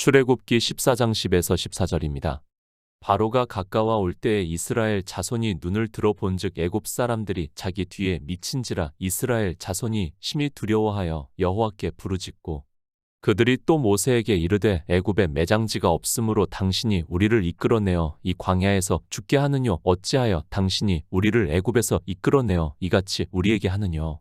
출애굽기 14장 10에서 14절입니다. 바로가 가까워 올 때에 이스라엘 자손이 눈을 들어본즉 애굽 사람들이 자기 뒤에 미친지라 이스라엘 자손이 심히 두려워하여 여호와께 부르짖고 그들이 또 모세에게 이르되 애굽에 매장지가 없으므로 당신이 우리를 이끌어내어 이 광야에서 죽게 하느뇨 어찌하여 당신이 우리를 애굽에서 이끌어내어 이같이 우리에게 하느뇨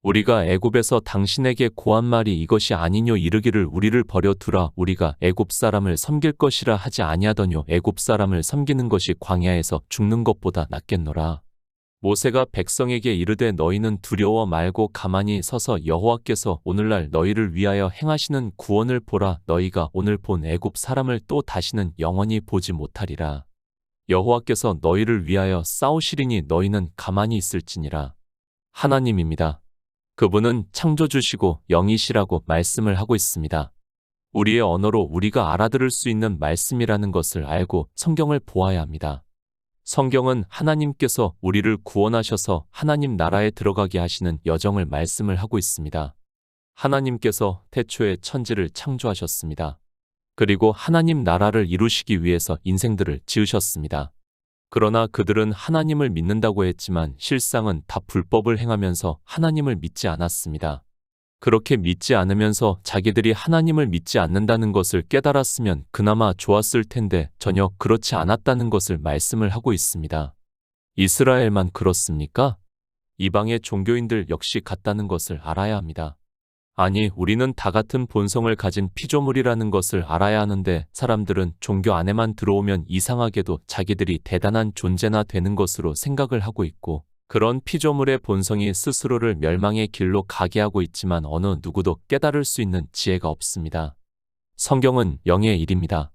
우리가 애굽에서 당신에게 고한 말이 이것이 아니뇨 이르기를 우리를 버려 두라 우리가 애굽 사람을 섬길 것이라 하지 아니하더뇨 애굽 사람을 섬기는 것이 광야에서 죽는 것보다 낫겠노라. 모세가 백성에게 이르되 너희는 두려워 말고 가만히 서서 여호와께서 오늘날 너희를 위하여 행하시는 구원을 보라 너희가 오늘 본 애굽 사람을 또 다시는 영원히 보지 못하리라. 여호와께서 너희를 위하여 싸우시리니 너희는 가만히 있을지니라. 하나님입니다. 그분은 창조주시고 영이시라고 말씀을 하고 있습니다. 우리의 언어로 우리가 알아들을 수 있는 말씀이라는 것을 알고 성경을 보아야 합니다. 성경은 하나님께서 우리를 구원하셔서 하나님 나라에 들어가게 하시는 여정을 말씀을 하고 있습니다. 하나님께서 태초에 천지를 창조하셨습니다. 그리고 하나님 나라를 이루시기 위해서 인생들을 지으셨습니다. 그러나 그들은 하나님을 믿는다고 했지만 실상은 다 불법을 행하면서 하나님을 믿지 않았습니다. 그렇게 믿지 않으면서 자기들이 하나님을 믿지 않는다는 것을 깨달았으면 그나마 좋았을 텐데 전혀 그렇지 않았다는 것을 말씀을 하고 있습니다. 이스라엘만 그렇습니까? 이방의 종교인들 역시 같다는 것을 알아야 합니다. 아니, 우리는 다 같은 본성을 가진 피조물이라는 것을 알아야 하는데 사람들은 종교 안에만 들어오면 이상하게도 자기들이 대단한 존재나 되는 것으로 생각을 하고 있고 그런 피조물의 본성이 스스로를 멸망의 길로 가게 하고 있지만 어느 누구도 깨달을 수 있는 지혜가 없습니다. 성경은 영의 일입니다.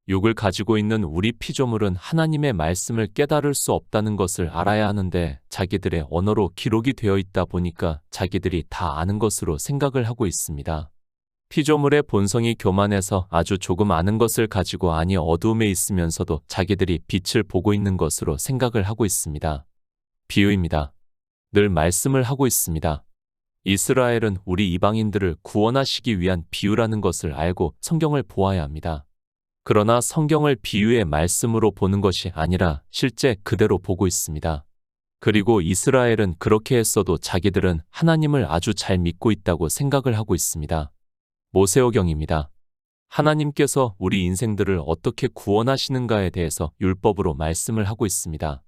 육을 가지고 있는 우리 피조물은 하나님의 말씀을 깨달을 수 없다는 것을 알아야 하는데 자기들의 언어로 기록이 되어 있다 보니까 자기들이 다 아는 것으로 생각을 하고 있습니다. 피조물의 본성이 교만해서 아주 조금 아는 것을 가지고 아니 어두움에 있으면서도 자기들이 빛을 보고 있는 것으로 생각을 하고 있습니다. 비유입니다. 늘 말씀을 하고 있습니다. 이스라엘은 우리 이방인들을 구원하시기 위한 비유라는 것을 알고 성경을 보아야 합니다. 그러나 성경을 비유의 말씀으로 보는 것이 아니라 실제 그대로 보고 있습니다. 그리고 이스라엘은 그렇게 했어도 자기들은 하나님을 아주 잘 믿고 있다고 생각을 하고 있습니다. 모세오경입니다. 하나님께서 우리 인생들을 어떻게 구원하시는가에 대해서 율법으로 말씀을 하고 있습니다.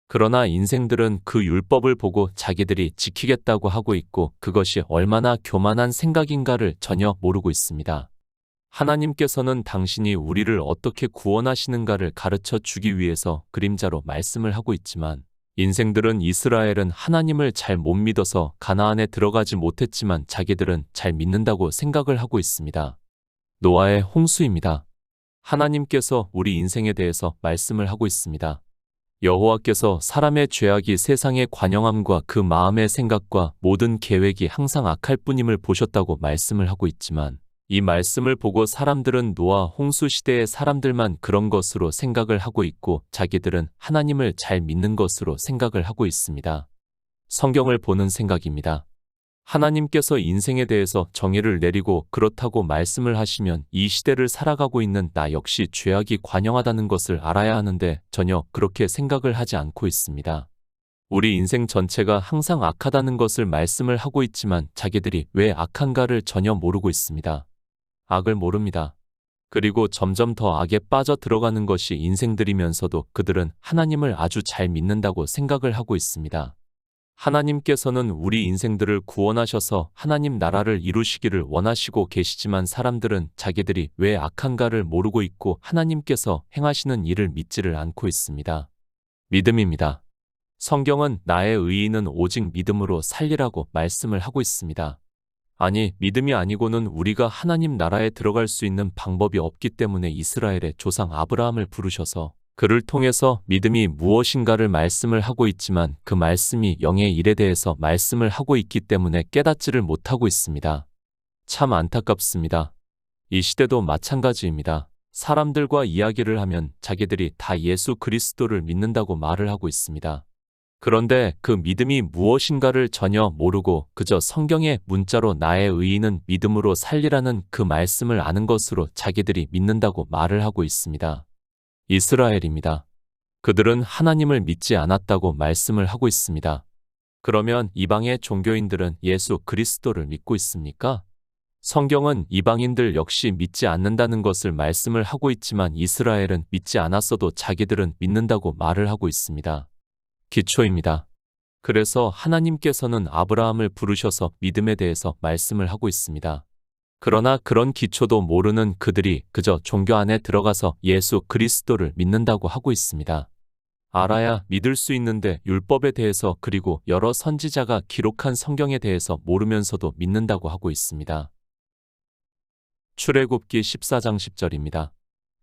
그러나 인생들은 그 율법을 보고 자기들이 지키겠다고 하고 있고 그것이 얼마나 교만한 생각인가를 전혀 모르고 있습니다. 하나님께서는 당신이 우리를 어떻게 구원하시는가를 가르쳐 주기 위해서 그림자로 말씀을 하고 있지만 인생들은 이스라엘은 하나님을 잘 못 믿어서 가나안에 들어가지 못했지만 자기들은 잘 믿는다고 생각을 하고 있습니다. 노아의 홍수입니다. 하나님께서 우리 인생에 대해서 말씀을 하고 있습니다. 여호와께서 사람의 죄악이 세상의 관영함과 그 마음의 생각과 모든 계획이 항상 악할 뿐임을 보셨다고 말씀을 하고 있지만 이 말씀을 보고 사람들은 노아 홍수 시대의 사람들만 그런 것으로 생각을 하고 있고 자기들은 하나님을 잘 믿는 것으로 생각을 하고 있습니다. 성경을 보는 생각입니다. 하나님께서 인생에 대해서 정의를 내리고 그렇다고 말씀을 하시면 이 시대를 살아가고 있는 나 역시 죄악이 관영하다는 것을 알아야 하는데 전혀 그렇게 생각을 하지 않고 있습니다. 우리 인생 전체가 항상 악하다는 것을 말씀을 하고 있지만 자기들이 왜 악한가를 전혀 모르고 있습니다. 악을 모릅니다. 그리고 점점 더 악에 빠져 들어가는 것이 인생들이면서도 그들은 하나님을 아주 잘 믿는다고 생각을 하고 있습니다. 하나님께서는 우리 인생들을 구원하셔서 하나님 나라를 이루시기를 원하시고 계시지만 사람들은 자기들이 왜 악한가를 모르고 있고 하나님께서 행하시는 일을 믿지를 않고 있습니다. 믿음입니다. 성경은 나의 의인은 오직 믿음으로 살리라고 말씀을 하고 있습니다. 아니, 믿음이 아니고는 우리가 하나님 나라에 들어갈 수 있는 방법이 없기 때문에 이스라엘의 조상 아브라함을 부르셔서 그를 통해서 믿음이 무엇인가를 말씀을 하고 있지만 그 말씀이 영의 일에 대해서 말씀을 하고 있기 때문에 깨닫지를 못하고 있습니다. 참 안타깝습니다. 이 시대도 마찬가지입니다. 사람들과 이야기를 하면 자기들이 다 예수 그리스도를 믿는다고 말을 하고 있습니다. 그런데 그 믿음이 무엇인가를 전혀 모르고 그저 성경의 문자로 나의 의인은 믿음으로 살리라는 그 말씀을 아는 것으로 자기들이 믿는다고 말을 하고 있습니다. 이스라엘입니다. 그들은 하나님을 믿지 않았다고 말씀을 하고 있습니다. 그러면 이방의 종교인들은 예수 그리스도를 믿고 있습니까? 성경은 이방인들 역시 믿지 않는다는 것을 말씀을 하고 있지만 이스라엘은 믿지 않았어도 자기들은 믿는다고 말을 하고 있습니다. 기초입니다. 그래서 하나님께서는 아브라함을 부르셔서 믿음에 대해서 말씀을 하고 있습니다. 그러나 그런 기초도 모르는 그들이 그저 종교 안에 들어가서 예수 그리스도를 믿는다고 하고 있습니다. 알아야 믿을 수 있는데 율법에 대해서 그리고 여러 선지자가 기록한 성경에 대해서 모르면서도 믿는다고 하고 있습니다. 출애굽기 14장 10절입니다.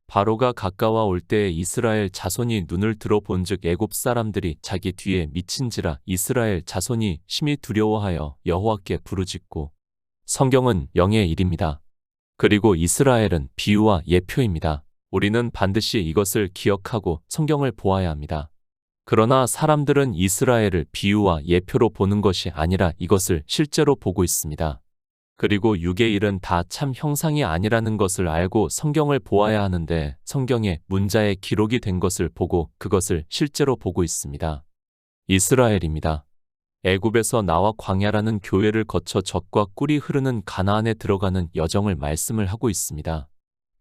바로가 가까워 올 때에 이스라엘 자손이 눈을 들어 본즉 애굽 사람들이 자기 뒤에 미친지라 이스라엘 자손이 심히 두려워하여 여호와께 부르짖고. 성경은 영의 일입니다. 그리고 이스라엘은 비유와 예표입니다. 우리는 반드시 이것을 기억하고 성경을 보아야 합니다. 그러나 사람들은 이스라엘을 비유와 예표로 보는 것이 아니라 이것을 실제로 보고 있습니다. 그리고 육의 일은 다 참 형상이 아니라는 것을 알고 성경을 보아야 하는데 성경에 문자에 기록이 된 것을 보고 그것을 실제로 보고 있습니다. 이스라엘입니다. 애굽에서 나와 광야라는 교회를 거쳐 젖과 꿀이 흐르는 가나안에 들어가는 여정을 말씀을 하고 있습니다.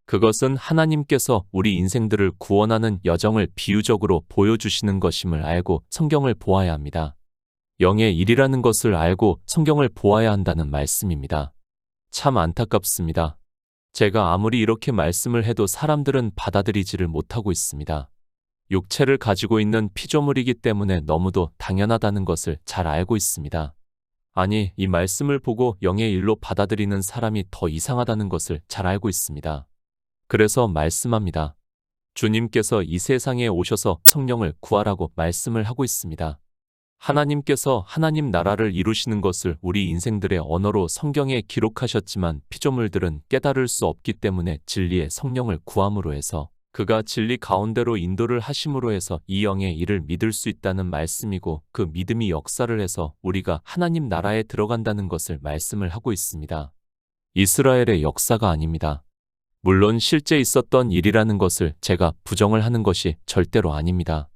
그것은 하나님께서 우리 인생들을 구원하는 여정을 비유적으로 보여주시는 것임을 알고 성경을 보아야 합니다. 영의 일이라는 것을 알고 성경을 보아야 한다는 말씀입니다. 참 안타깝습니다. 제가 아무리 이렇게 말씀을 해도 사람들은 받아들이지를 못하고 있습니다. 육체를 가지고 있는 피조물이기 때문에 너무도 당연하다는 것을 잘 알고 있습니다. 아니, 이 말씀을 보고 영의 일로 받아들이는 사람이 더 이상하다는 것을 잘 알고 있습니다. 그래서 말씀합니다. 주님께서 이 세상에 오셔서 성령을 구하라고 말씀을 하고 있습니다. 하나님께서 하나님 나라를 이루시는 것을 우리 인생들의 언어로 성경에 기록하셨지만 피조물들은 깨달을 수 없기 때문에 진리의 성령을 구함으로 해서 그가 진리 가운데로 인도를 하심으로 해서 이 영의 일을 믿을 수 있다는 말씀이고 그 믿음이 역사를 해서 우리가 하나님 나라에 들어간다는 것을 말씀을 하고 있습니다. 이스라엘의 역사가 아닙니다. 물론 실제 있었던 일이라는 것을 제가 부정을 하는 것이 절대로 아닙니다.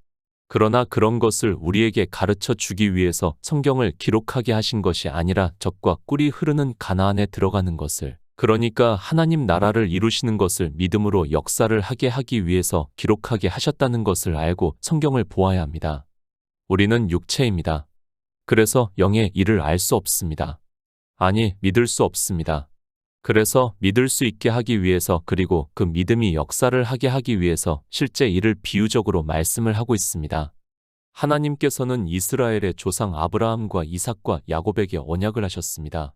그러나 그런 것을 우리에게 가르쳐 주기 위해서 성경을 기록하게 하신 것이 아니라 젖과 꿀이 흐르는 가나안에 들어가는 것을, 그러니까 하나님 나라를 이루시는 것을 믿음으로 역사를 하게 하기 위해서 기록하게 하셨다는 것을 알고 성경을 보아야 합니다. 우리는 육체입니다. 그래서 영의 일을 알 수 없습니다. 아니, 믿을 수 없습니다. 그래서 믿을 수 있게 하기 위해서 그리고 그 믿음이 역사를 하게 하기 위해서 실제 일을 비유적으로 말씀을 하고 있습니다. 하나님께서는 이스라엘의 조상 아브라함과 이삭과 야곱에게 언약을 하셨습니다.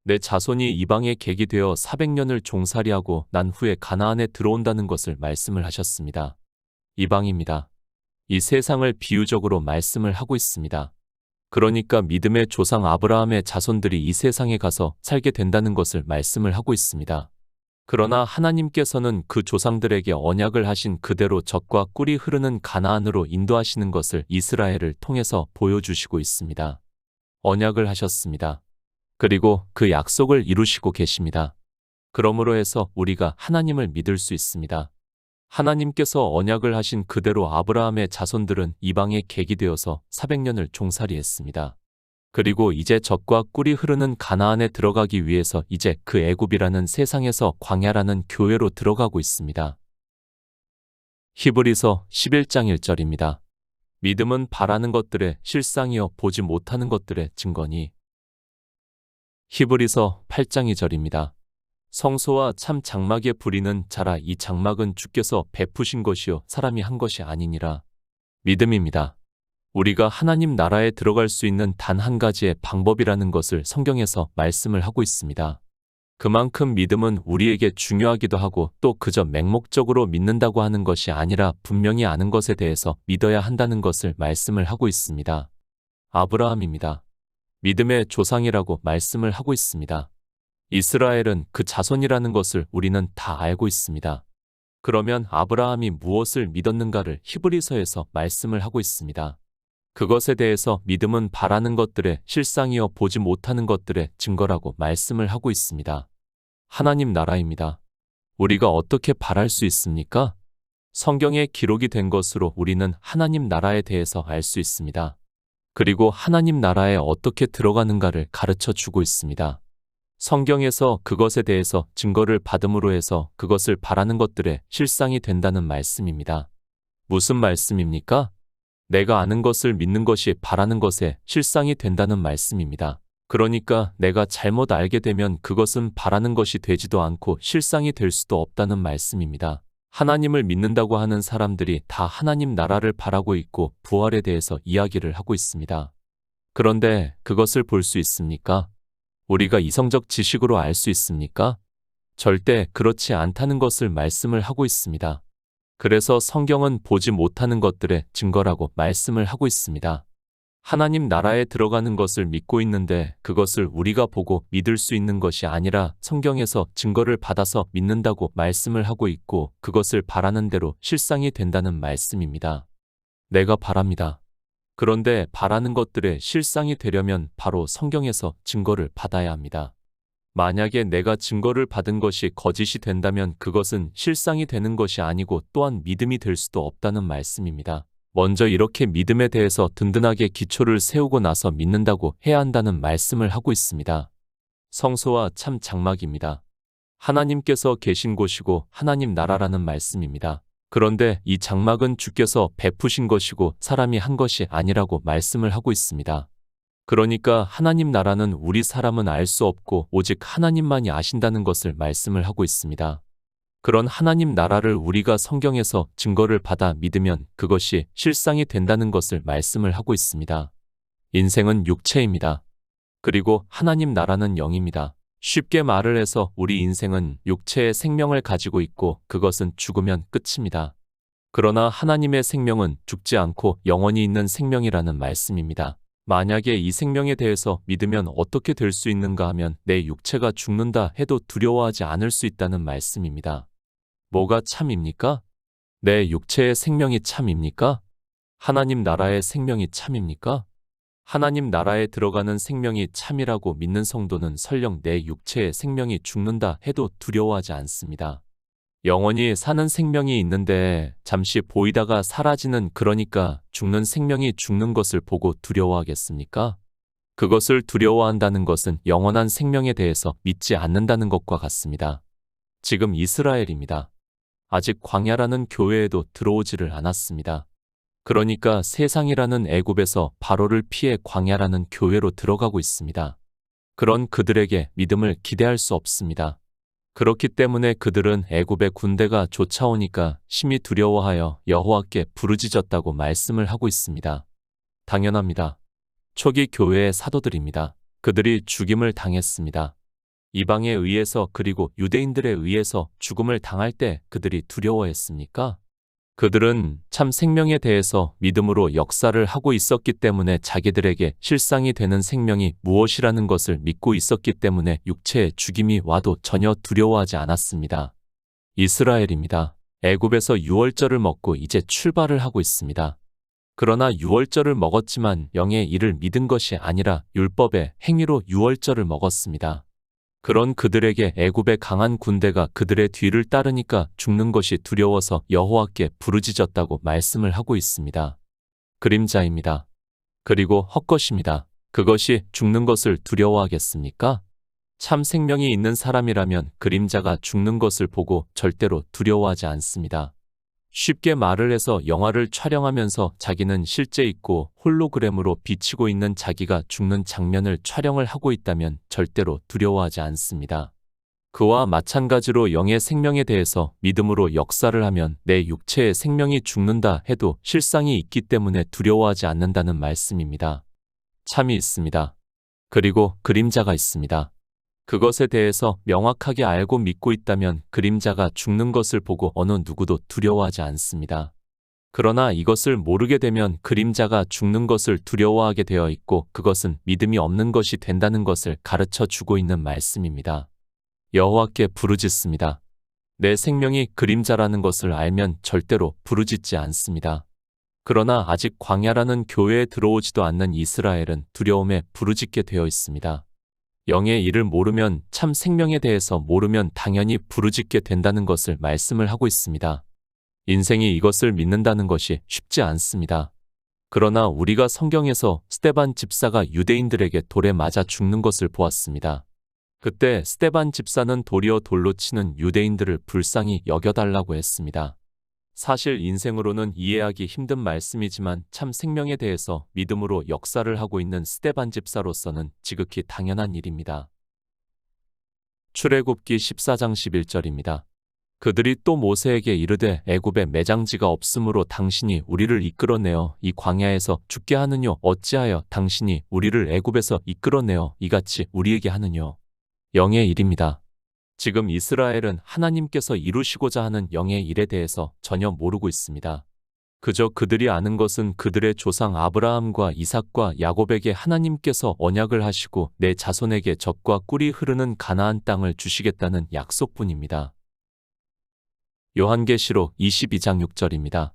내 자손이 이방의 객이 되어 400년을 종살이하고 난 후에 가나안에 들어온다는 것을 말씀을 하셨습니다. 이방입니다. 이 세상을 비유적으로 말씀을 하고 있습니다. 그러니까 믿음의 조상 아브라함의 자손들이 이 세상에 가서 살게 된다는 것을 말씀을 하고 있습니다. 그러나 하나님께서는 그 조상들에게 언약을 하신 그대로 젖과 꿀이 흐르는 가나안으로 인도하시는 것을 이스라엘을 통해서 보여주시고 있습니다. 언약을 하셨습니다. 그리고 그 약속을 이루시고 계십니다. 그러므로 해서 우리가 하나님을 믿을 수 있습니다. 하나님께서 언약을 하신 그대로 아브라함의 자손들은 이방의 객이 되어서 400년을 종살이했습니다. 그리고 이제 젖과 꿀이 흐르는 가나안에 들어가기 위해서 이제 그 애굽이라는 세상에서 광야라는 교회로 들어가고 있습니다. 히브리서 11장 1절입니다. 믿음은 바라는 것들의 실상이요 보지 못하는 것들의 증거니. 히브리서 8장 2절입니다. 성소와 참 장막에 부리는 자라 이 장막은 주께서 베푸신 것이요 사람이 한 것이 아니니라. 믿음입니다. 우리가 하나님 나라에 들어갈 수 있는 단 한 가지의 방법이라는 것을 성경에서 말씀을 하고 있습니다. 그만큼 믿음은 우리에게 중요하기도 하고 또 그저 맹목적으로 믿는다고 하는 것이 아니라 분명히 아는 것에 대해서 믿어야 한다는 것을 말씀을 하고 있습니다. 아브라함입니다. 믿음의 조상이라고 말씀을 하고 있습니다. 이스라엘은 그 자손이라는 것을 우리는 다 알고 있습니다. 그러면 아브라함이 무엇을 믿었는가를 히브리서에서 말씀을 하고 있습니다. 그것에 대해서 믿음은 바라는 것들의 실상이여 보지 못하는 것들의 증거라고 말씀을 하고 있습니다. 하나님 나라입니다. 우리가 어떻게 바랄 수 있습니까? 성경에 기록이 된 것으로 우리는 하나님 나라에 대해서 알 수 있습니다. 그리고 하나님 나라에 어떻게 들어가는가를 가르쳐 주고 있습니다. 성경에서 그것에 대해서 증거를 받음으로 해서 그것을 바라는 것들의 실상이 된다는 말씀입니다. 무슨 말씀입니까? 내가 아는 것을 믿는 것이 바라는 것의 실상이 된다는 말씀입니다. 그러니까 내가 잘못 알게 되면 그것은 바라는 것이 되지도 않고 실상이 될 수도 없다는 말씀입니다. 하나님을 믿는다고 하는 사람들이 다 하나님 나라를 바라고 있고 부활에 대해서 이야기를 하고 있습니다. 그런데 그것을 볼 수 있습니까? 우리가 이성적 지식으로 알 수 있습니까? 절대 그렇지 않다는 것을 말씀을 하고 있습니다. 그래서 성경은 보지 못하는 것들의 증거라고 말씀을 하고 있습니다. 하나님 나라에 들어가는 것을 믿고 있는데 그것을 우리가 보고 믿을 수 있는 것이 아니라 성경에서 증거를 받아서 믿는다고 말씀을 하고 있고 그것을 바라는 대로 실상이 된다는 말씀입니다. 내가 바랍니다. 그런데 바라는 것들의 실상이 되려면 바로 성경에서 증거를 받아야 합니다. 만약에 내가 증거를 받은 것이 거짓이 된다면 그것은 실상이 되는 것이 아니고 또한 믿음이 될 수도 없다는 말씀입니다. 먼저 이렇게 믿음에 대해서 든든하게 기초를 세우고 나서 믿는다고 해야 한다는 말씀을 하고 있습니다. 성소와 참 장막입니다. 하나님께서 계신 곳이고 하나님 나라라는 말씀입니다. 그런데 이 장막은 주께서 베푸신 것이고 사람이 한 것이 아니라고 말씀을 하고 있습니다. 그러니까 하나님 나라는 우리 사람은 알 수 없고 오직 하나님만이 아신다는 것을 말씀을 하고 있습니다. 그런 하나님 나라를 우리가 성경에서 증거를 받아 믿으면 그것이 실상이 된다는 것을 말씀을 하고 있습니다. 인생은 육체입니다. 그리고 하나님 나라는 영입니다. 쉽게 말을 해서 우리 인생은 육체의 생명을 가지고 있고 그것은 죽으면 끝입니다. 그러나 하나님의 생명은 죽지 않고 영원히 있는 생명이라는 말씀입니다. 만약에 이 생명에 대해서 믿으면 어떻게 될 수 있는가 하면 내 육체가 죽는다 해도 두려워하지 않을 수 있다는 말씀입니다. 뭐가 참입니까? 내 육체의 생명이 참입니까? 하나님 나라의 생명이 참입니까? 하나님 나라에 들어가는 생명이 참이라고 믿는 성도는 설령 내 육체의 생명이 죽는다 해도 두려워하지 않습니다. 영원히 사는 생명이 있는데 잠시 보이다가 사라지는 그러니까 죽는 생명이 죽는 것을 보고 두려워하겠습니까? 그것을 두려워한다는 것은 영원한 생명에 대해서 믿지 않는다는 것과 같습니다. 지금 이스라엘입니다. 아직 광야라는 교회에도 들어오지를 않았습니다. 그러니까 세상이라는 애굽에서 바로를 피해 광야라는 교회로 들어가고 있습니다. 그런 그들에게 믿음을 기대할 수 없습니다. 그렇기 때문에 그들은 애굽의 군대가 쫓아오니까 심히 두려워하여 여호와께 부르짖었다고 말씀을 하고 있습니다. 당연합니다. 초기 교회의 사도들입니다. 그들이 죽임을 당했습니다. 이방에 의해서 그리고 유대인들에 의해서 죽음을 당할 때 그들이 두려워했습니까? 그들은 참 생명에 대해서 믿음으로 역사를 하고 있었기 때문에 자기들에게 실상이 되는 생명이 무엇이라는 것을 믿고 있었기 때문에 육체의 죽임이 와도 전혀 두려워하지 않았습니다. 이스라엘입니다. 애굽에서 유월절을 먹고 이제 출발을 하고 있습니다. 그러나 유월절을 먹었지만 영의 일을 믿은 것이 아니라 율법의 행위로 유월절을 먹었습니다. 그런 그들에게 애굽의 강한 군대가 그들의 뒤를 따르니까 죽는 것이 두려워서 여호와께 부르짖었다고 말씀을 하고 있습니다. 그림자입니다. 그리고 헛것입니다. 그것이 죽는 것을 두려워하겠습니까? 참 생명이 있는 사람이라면 그림자가 죽는 것을 보고 절대로 두려워하지 않습니다. 쉽게 말을 해서 영화를 촬영하면서 자기는 실제 있고 홀로그램으로 비치고 있는 자기가 죽는 장면을 촬영을 하고 있다면 절대로 두려워하지 않습니다. 그와 마찬가지로 영의 생명에 대해서 믿음으로 역사를 하면 내 육체의 생명이 죽는다 해도 실상이 있기 때문에 두려워하지 않는다는 말씀입니다. 참이 있습니다. 그리고 그림자가 있습니다. 그것에 대해서 명확하게 알고 믿고 있다면 그림자가 죽는 것을 보고 어느 누구도 두려워하지 않습니다. 그러나 이것을 모르게 되면 그림자가 죽는 것을 두려워하게 되어 있고 그것은 믿음이 없는 것이 된다는 것을 가르쳐 주고 있는 말씀입니다. 여호와께 부르짖습니다. 내 생명이 그림자라는 것을 알면 절대로 부르짖지 않습니다. 그러나 아직 광야라는 교회에 들어오지도 않는 이스라엘은 두려움에 부르짖게 되어 있습니다. 영의 일을 모르면, 참 생명에 대해서 모르면 당연히 부르짖게 된다는 것을 말씀을 하고 있습니다. 인생이 이것을 믿는다는 것이 쉽지 않습니다. 그러나 우리가 성경에서 스데반 집사가 유대인들에게 돌에 맞아 죽는 것을 보았습니다. 그때 스데반 집사는 도리어 돌로 치는 유대인들을 불쌍히 여겨달라고 했습니다. 사실 인생으로는 이해하기 힘든 말씀이지만 참 생명에 대해서 믿음으로 역사를 하고 있는 스데반 집사로서는 지극히 당연한 일입니다. 출애굽기 14장 11절입니다. 그들이 또 모세에게 이르되 애굽에 매장지가 없으므로 당신이 우리를 이끌어내어 이 광야에서 죽게 하느뇨 어찌하여 당신이 우리를 애굽에서 이끌어내어 이같이 우리에게 하느뇨. 영의 일입니다. 지금 이스라엘은 하나님께서 이루시고자 하는 영의 일에 대해서 전혀 모르고 있습니다. 그저 그들이 아는 것은 그들의 조상 아브라함과 이삭과 야곱에게 하나님께서 언약을 하시고 내 자손에게 젖과 꿀이 흐르는 가나안 땅을 주시겠다는 약속뿐입니다. 요한계시록 22장 6절입니다.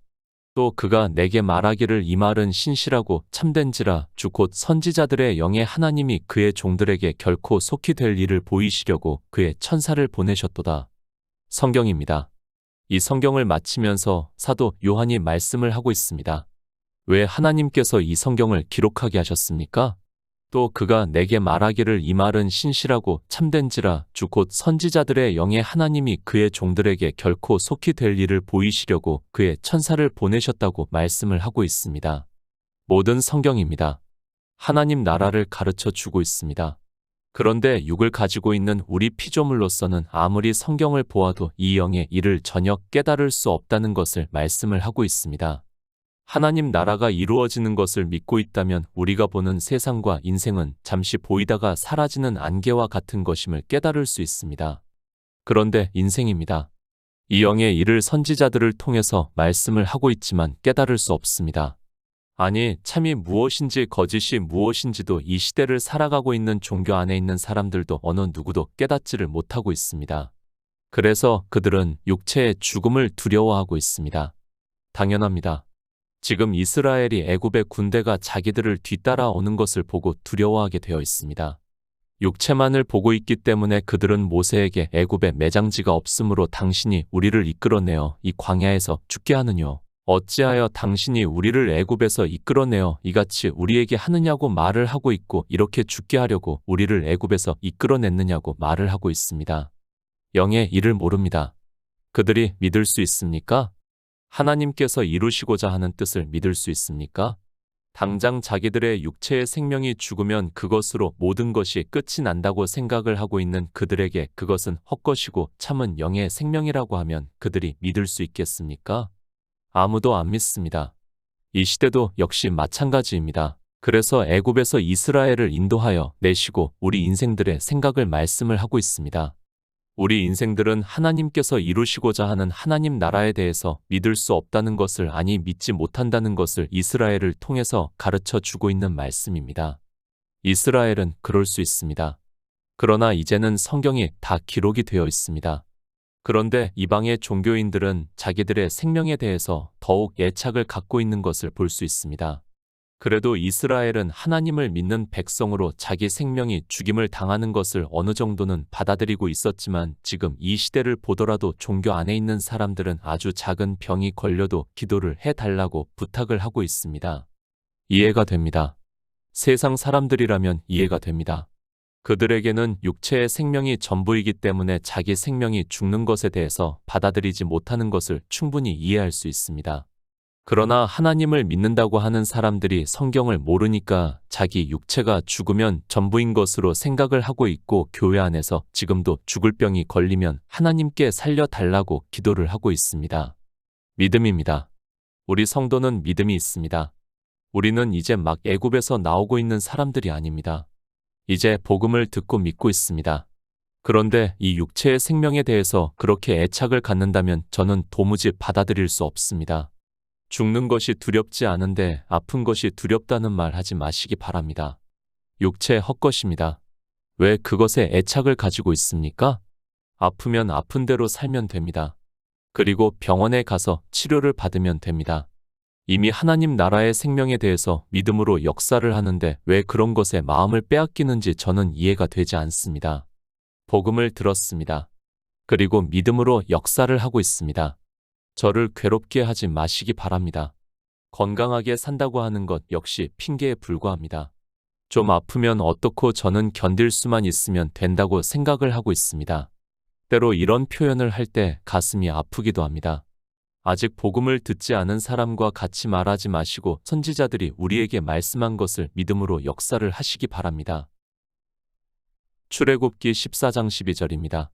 또 그가 내게 말하기를 이 말은 신실하고 참된지라 주 곧 선지자들의 영의 하나님이 그의 종들에게 결코 속히 될 일을 보이시려고 그의 천사를 보내셨도다. 성경입니다. 이 성경을 마치면서 사도 요한이 말씀을 하고 있습니다. 왜 하나님께서 이 성경을 기록하게 하셨습니까? 또 그가 내게 말하기를 이 말은 신실하고 참된지라 주 곧 선지자들의 영의 하나님이 그의 종들에게 결코 속히 될 일을 보이시려고 그의 천사를 보내셨다고 말씀을 하고 있습니다. 모든 성경입니다. 하나님 나라를 가르쳐 주고 있습니다. 그런데 육을 가지고 있는 우리 피조물로서는 아무리 성경을 보아도 이 영의 일을 전혀 깨달을 수 없다는 것을 말씀을 하고 있습니다. 하나님 나라가 이루어지는 것을 믿고 있다면 우리가 보는 세상과 인생은 잠시 보이다가 사라지는 안개와 같은 것임을 깨달을 수 있습니다. 그런데 인생입니다. 이 영의 일을 선지자들을 통해서 말씀을 하고 있지만 깨달을 수 없습니다. 아니, 참이 무엇인지 거짓이 무엇인지도 이 시대를 살아가고 있는 종교 안에 있는 사람들도 어느 누구도 깨닫지를 못하고 있습니다. 그래서 그들은 육체의 죽음을 두려워하고 있습니다. 당연합니다. 지금 이스라엘이 애굽의 군대가 자기들을 뒤따라오는 것을 보고 두려워하게 되어 있습니다. 육체만을 보고 있기 때문에 그들은 모세에게 애굽에 매장지가 없으므로 당신이 우리를 이끌어내어 이 광야에서 죽게 하느뇨. 어찌하여 당신이 우리를 애굽에서 이끌어내어 이같이 우리에게 하느냐고 말을 하고 있고 이렇게 죽게 하려고 우리를 애굽에서 이끌어냈느냐고 말을 하고 있습니다. 영의 일을 모릅니다. 그들이 믿을 수 있습니까? 하나님께서 이루시고자 하는 뜻을 믿을 수 있습니까? 당장 자기들의 육체의 생명이 죽으면 그것으로 모든 것이 끝이 난다고 생각을 하고 있는 그들에게 그것은 헛것이고 참은 영의 생명이라고 하면 그들이 믿을 수 있겠습니까? 아무도 안 믿습니다. 이 시대도 역시 마찬가지입니다. 그래서 애굽에서 이스라엘을 인도하여 내시고 우리 인생들의 생각을 말씀을 하고 있습니다. 우리 인생들은 하나님께서 이루시고자 하는 하나님 나라에 대해서 믿을 수 없다는 것을 아니 믿지 못한다는 것을 이스라엘을 통해서 가르쳐 주고 있는 말씀입니다. 이스라엘은 그럴 수 있습니다. 그러나 이제는 성경이 다 기록이 되어 있습니다. 그런데 이방의 종교인들은 자기들의 생명에 대해서 더욱 애착을 갖고 있는 것을 볼 수 있습니다. 그래도 이스라엘은 하나님을 믿는 백성으로 자기 생명이 죽임을 당하는 것을 어느 정도는 받아들이고 있었지만 지금 이 시대를 보더라도 종교 안에 있는 사람들은 아주 작은 병이 걸려도 기도를 해달라고 부탁을 하고 있습니다. 이해가 됩니다. 세상 사람들이라면 이해가 됩니다. 그들에게는 육체의 생명이 전부이기 때문에 자기 생명이 죽는 것에 대해서 받아들이지 못하는 것을 충분히 이해할 수 있습니다. 그러나 하나님을 믿는다고 하는 사람들이 성경을 모르니까 자기 육체가 죽으면 전부인 것으로 생각을 하고 있고 교회 안에서 지금도 죽을 병이 걸리면 하나님께 살려달라고 기도를 하고 있습니다. 믿음입니다. 우리 성도는 믿음이 있습니다. 우리는 이제 막 애굽에서 나오고 있는 사람들이 아닙니다. 이제 복음을 듣고 믿고 있습니다. 그런데 이 육체의 생명에 대해서 그렇게 애착을 갖는다면 저는 도무지 받아들일 수 없습니다. 죽는 것이 두렵지 않은데 아픈 것이 두렵다는 말 하지 마시기 바랍니다. 육체 헛것입니다. 왜 그것에 애착을 가지고 있습니까? 아프면 아픈 대로 살면 됩니다. 그리고 병원에 가서 치료를 받으면 됩니다. 이미 하나님 나라의 생명에 대해서 믿음으로 역사를 하는데 왜 그런 것에 마음을 빼앗기는지 저는 이해가 되지 않습니다. 복음을 들었습니다. 그리고 믿음으로 역사를 하고 있습니다. 저를 괴롭게 하지 마시기 바랍니다. 건강하게 산다고 하는 것 역시 핑계에 불과합니다. 좀 아프면 어떻고 저는 견딜 수만 있으면 된다고 생각을 하고 있습니다. 때로 이런 표현을 할 때 가슴이 아프기도 합니다. 아직 복음을 듣지 않은 사람과 같이 말하지 마시고 선지자들이 우리에게 말씀한 것을 믿음으로 역사를 하시기 바랍니다. 출애굽기 14장 12절입니다.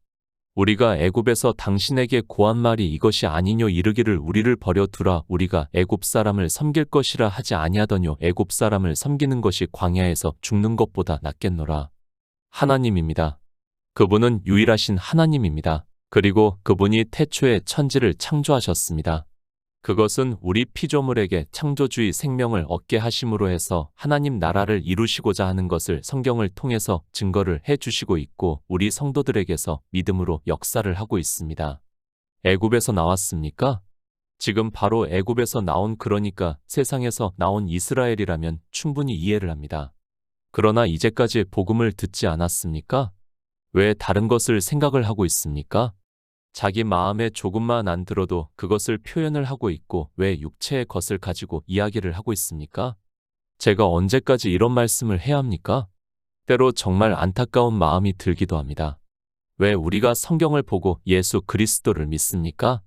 우리가 애굽에서 당신에게 고한 말이 이것이 아니뇨 이르기를 우리를 버려 두라 우리가 애굽 사람을 섬길 것이라 하지 아니하더뇨 애굽 사람을 섬기는 것이 광야에서 죽는 것보다 낫겠노라. 하나님입니다. 그분은 유일하신 하나님입니다. 그리고 그분이 태초에 천지를 창조하셨습니다. 그것은 우리 피조물에게 창조주의 생명을 얻게 하심으로 해서 하나님 나라를 이루시고자 하는 것을 성경을 통해서 증거를 해 주시고 있고 우리 성도들에게서 믿음으로 역사를 하고 있습니다. 애굽에서 나왔습니까? 지금 바로 애굽에서 나온 그러니까 세상에서 나온 이스라엘이라면 충분히 이해를 합니다. 그러나 이제까지 복음을 듣지 않았습니까? 왜 다른 것을 생각을 하고 있습니까? 자기 마음에 조금만 안 들어도 그것을 표현을 하고 있고 왜 육체의 것을 가지고 이야기를 하고 있습니까? 제가 언제까지 이런 말씀을 해야 합니까? 때로 정말 안타까운 마음이 들기도 합니다. 왜 우리가 성경을 보고 예수 그리스도를 믿습니까?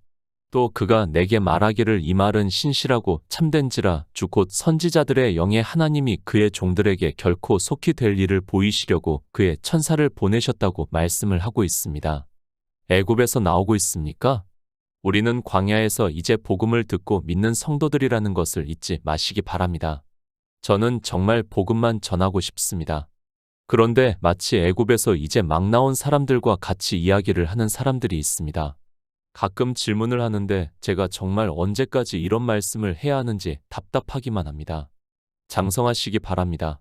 또 그가 내게 말하기를 이 말은 신실하고 참된지라 주 곧 선지자들의 영의 하나님이 그의 종들에게 결코 속히 될 일을 보이시려고 그의 천사를 보내셨다고 말씀을 하고 있습니다. 애굽에서 나오고 있습니까? 우리는 광야에서 이제 복음을 듣고 믿는 성도들이라는 것을 잊지 마시기 바랍니다. 저는 정말 복음만 전하고 싶습니다. 그런데 마치 애굽에서 이제 막 나온 사람들과 같이 이야기를 하는 사람들이 있습니다. 가끔 질문을 하는데 제가 정말 언제까지 이런 말씀을 해야 하는지 답답하기만 합니다. 장성하시기 바랍니다.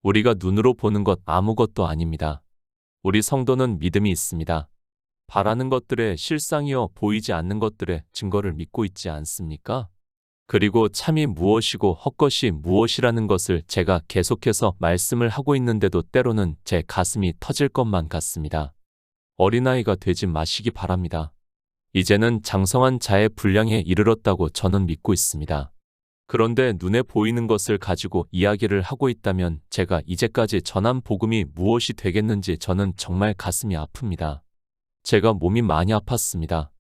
우리가 눈으로 보는 것 아무것도 아닙니다. 우리 성도는 믿음이 있습니다. 바라는 것들의 실상이여 보이지 않는 것들의 증거를 믿고 있지 않습니까? 그리고 참이 무엇이고 헛것이 무엇이라는 것을 제가 계속해서 말씀을 하고 있는데도 때로는 제 가슴이 터질 것만 같습니다. 어린아이가 되지 마시기 바랍니다. 이제는 장성한 자의 분량에 이르렀다고 저는 믿고 있습니다. 그런데 눈에 보이는 것을 가지고 이야기를 하고 있다면 제가 이제까지 전한 복음이 무엇이 되겠는지 저는 정말 가슴이 아픕니다. 제가 몸이 많이 아팠습니다.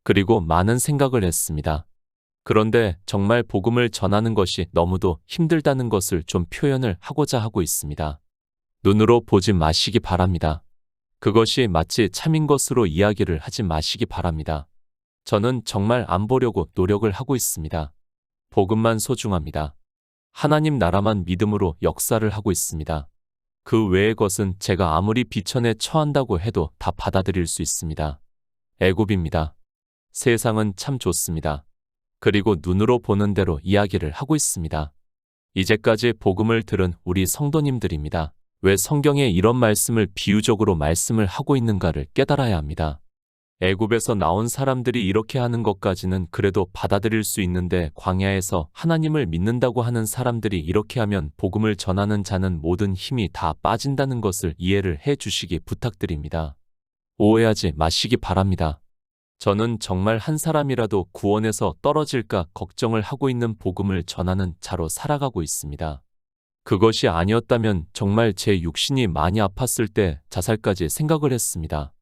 그리고 많은 생각을 했습니다. 그런데 정말 복음을 전하는 것이 너무도 힘들다는 것을 좀 표현을 하고자 하고 있습니다. 눈으로 보지 마시기 바랍니다. 그것이 마치 참인 것으로 이야기를 하지 마시기 바랍니다. 저는 정말 안 보려고 노력을 하고 있습니다. 복음만 소중합니다. 하나님 나라만 믿음으로 역사를 하고 있습니다. 그 외의 것은 제가 아무리 비천에 처한다고 해도 다 받아들일 수 있습니다. 애굽입니다. 세상은 참 좋습니다. 그리고 눈으로 보는 대로 이야기를 하고 있습니다. 이제까지 복음을 들은 우리 성도님들입니다. 왜 성경에 이런 말씀을 비유적으로 말씀을 하고 있는가를 깨달아야 합니다. 애굽에서 나온 사람들이 이렇게 하는 것까지는 그래도 받아들일 수 있는데 광야에서 하나님을 믿는다고 하는 사람들이 이렇게 하면 복음을 전하는 자는 모든 힘이 다 빠진다는 것을 이해를 해 주시기 부탁드립니다. 오해하지 마시기 바랍니다. 저는 정말 한 사람이라도 구원에서 떨어질까 걱정을 하고 있는 복음을 전하는 자로 살아가고 있습니다. 그것이 아니었다면 정말 제 육신이 많이 아팠을 때 자살까지 생각을 했습니다.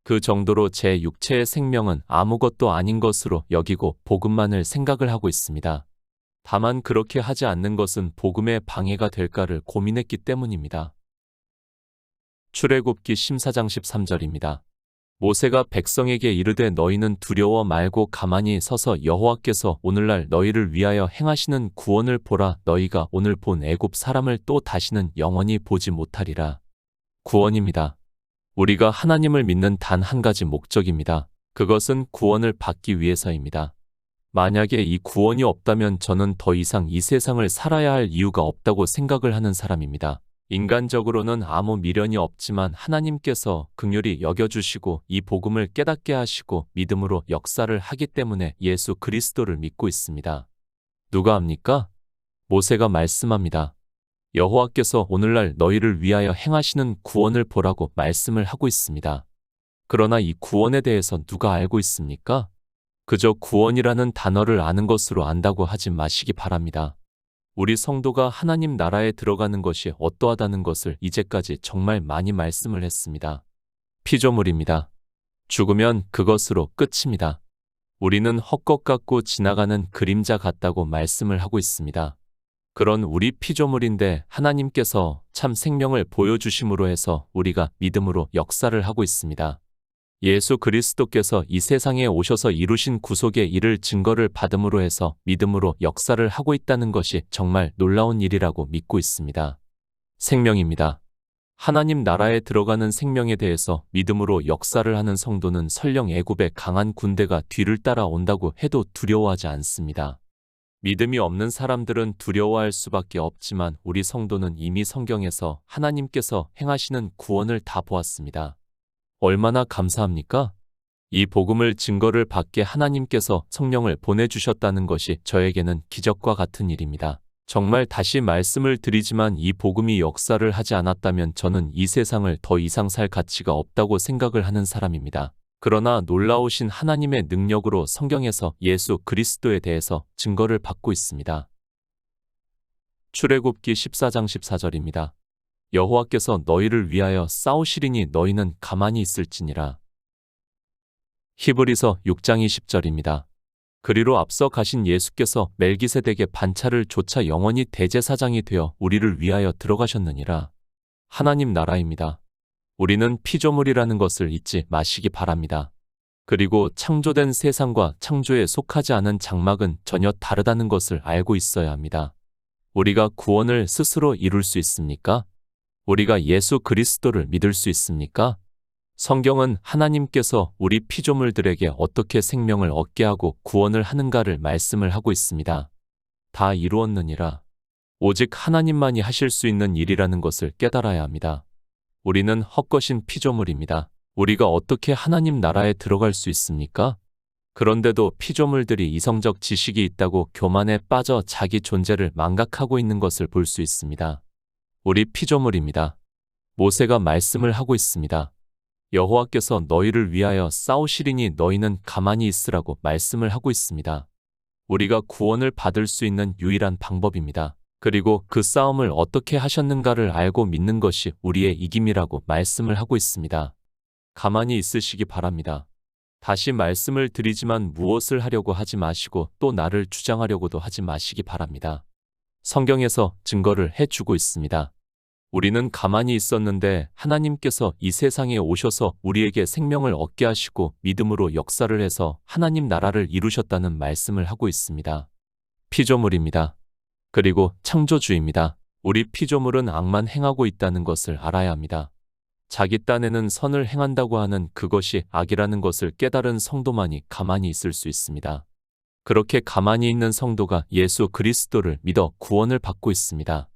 그 정도로 제 육체의 생명은 아무것도 아닌 것으로 여기고 복음만을 생각을 하고 있습니다. 다만 그렇게 하지 않는 것은 복음의 방해가 될까를 고민했기 때문입니다. 출애굽기 14장 13절입니다. 모세가 백성에게 이르되 너희는 두려워 말고 가만히 서서 여호와께서 오늘날 너희를 위하여 행하시는 구원을 보라. 너희가 오늘 본 애굽 사람을 또 다시는 영원히 보지 못하리라. 구원입니다. 우리가 하나님을 믿는 단 한 가지 목적입니다. 그것은 구원을 받기 위해서입니다. 만약에 이 구원이 없다면 저는 더 이상 이 세상을 살아야 할 이유가 없다고 생각을 하는 사람입니다. 인간적으로는 아무 미련이 없지만 하나님께서 긍휼히 여겨주시고 이 복음을 깨닫게 하시고 믿음으로 역사를 하기 때문에 예수 그리스도를 믿고 있습니다. 누가 합니까? 모세가 말씀합니다. 여호와께서 오늘날 너희를 위하여 행하시는 구원을 보라고 말씀을 하고 있습니다. 그러나 이 구원에 대해서 누가 알고 있습니까? 그저 구원이라는 단어를 아는 것으로 안다고 하지 마시기 바랍니다. 우리 성도가 하나님 나라에 들어가는 것이 어떠하다는 것을 이제까지 정말 많이 말씀을 했습니다. 피조물입니다. 죽으면 그것으로 끝입니다. 우리는 헛것 같고 지나가는 그림자 같다고 말씀을 하고 있습니다. 그런 우리 피조물인데 하나님께서 참 생명을 보여주심으로 해서 우리가 믿음으로 역사를 하고 있습니다. 예수 그리스도께서 이 세상에 오셔서 이루신 구속의 일을 증거를 받음으로 해서 믿음으로 역사를 하고 있다는 것이 정말 놀라운 일이라고 믿고 있습니다. 생명입니다. 하나님 나라에 들어가는 생명에 대해서 믿음으로 역사를 하는 성도는 설령 애굽의 강한 군대가 뒤를 따라온다고 해도 두려워하지 않습니다. 믿음이 없는 사람들은 두려워할 수밖에 없지만 우리 성도는 이미 성경에서 하나님께서 행하시는 구원을 다 보았습니다. 얼마나 감사합니까? 이 복음을 증거를 받게 하나님께서 성령을 보내주셨다는 것이 저에게는 기적과 같은 일입니다. 정말 다시 말씀을 드리지만 이 복음이 역사를 하지 않았다면 저는 이 세상을 더 이상 살 가치가 없다고 생각을 하는 사람입니다. 그러나 놀라우신 하나님의 능력으로 성경에서 예수 그리스도에 대해서 증거를 받고 있습니다. 출애굽기 14장 14절입니다. 여호와께서 너희를 위하여 싸우시리니 너희는 가만히 있을지니라. 히브리서 6장 20절입니다. 그리로 앞서 가신 예수께서 멜기세덱의 반차를 조차 영원히 대제사장이 되어 우리를 위하여 들어가셨느니라. 하나님 나라입니다. 우리는 피조물이라는 것을 잊지 마시기 바랍니다. 그리고 창조된 세상과 창조에 속하지 않은 장막은 전혀 다르다는 것을 알고 있어야 합니다. 우리가 구원을 스스로 이룰 수 있습니까? 우리가 예수 그리스도를 믿을 수 있습니까? 성경은 하나님께서 우리 피조물들에게 어떻게 생명을 얻게 하고 구원을 하는가를 말씀을 하고 있습니다. 다 이루었느니라. 오직 하나님만이 하실 수 있는 일이라는 것을 깨달아야 합니다. 우리는 헛것인 피조물입니다. 우리가 어떻게 하나님 나라에 들어갈 수 있습니까? 그런데도 피조물들이 이성적 지식이 있다고 교만에 빠져 자기 존재를 망각하고 있는 것을 볼 수 있습니다. 우리 피조물입니다. 모세가 말씀을 하고 있습니다. 여호와께서 너희를 위하여 싸우시리니 너희는 가만히 있으라고 말씀을 하고 있습니다. 우리가 구원을 받을 수 있는 유일한 방법입니다. 그리고 그 싸움을 어떻게 하셨는가를 알고 믿는 것이 우리의 이김이라고 말씀을 하고 있습니다. 가만히 있으시기 바랍니다. 다시 말씀을 드리지만 무엇을 하려고 하지 마시고 또 나를 주장하려고도 하지 마시기 바랍니다. 성경에서 증거를 해주고 있습니다. 우리는 가만히 있었는데 하나님께서 이 세상에 오셔서 우리에게 생명을 얻게 하시고 믿음으로 역사를 해서 하나님 나라를 이루셨다는 말씀을 하고 있습니다. 피조물입니다. 그리고 창조주입니다. 우리 피조물은 악만 행하고 있다는 것을 알아야 합니다. 자기 딴에는 선을 행한다고 하는 그것이 악이라는 것을 깨달은 성도만이 가만히 있을 수 있습니다. 그렇게 가만히 있는 성도가 예수 그리스도를 믿어 구원을 받고 있습니다.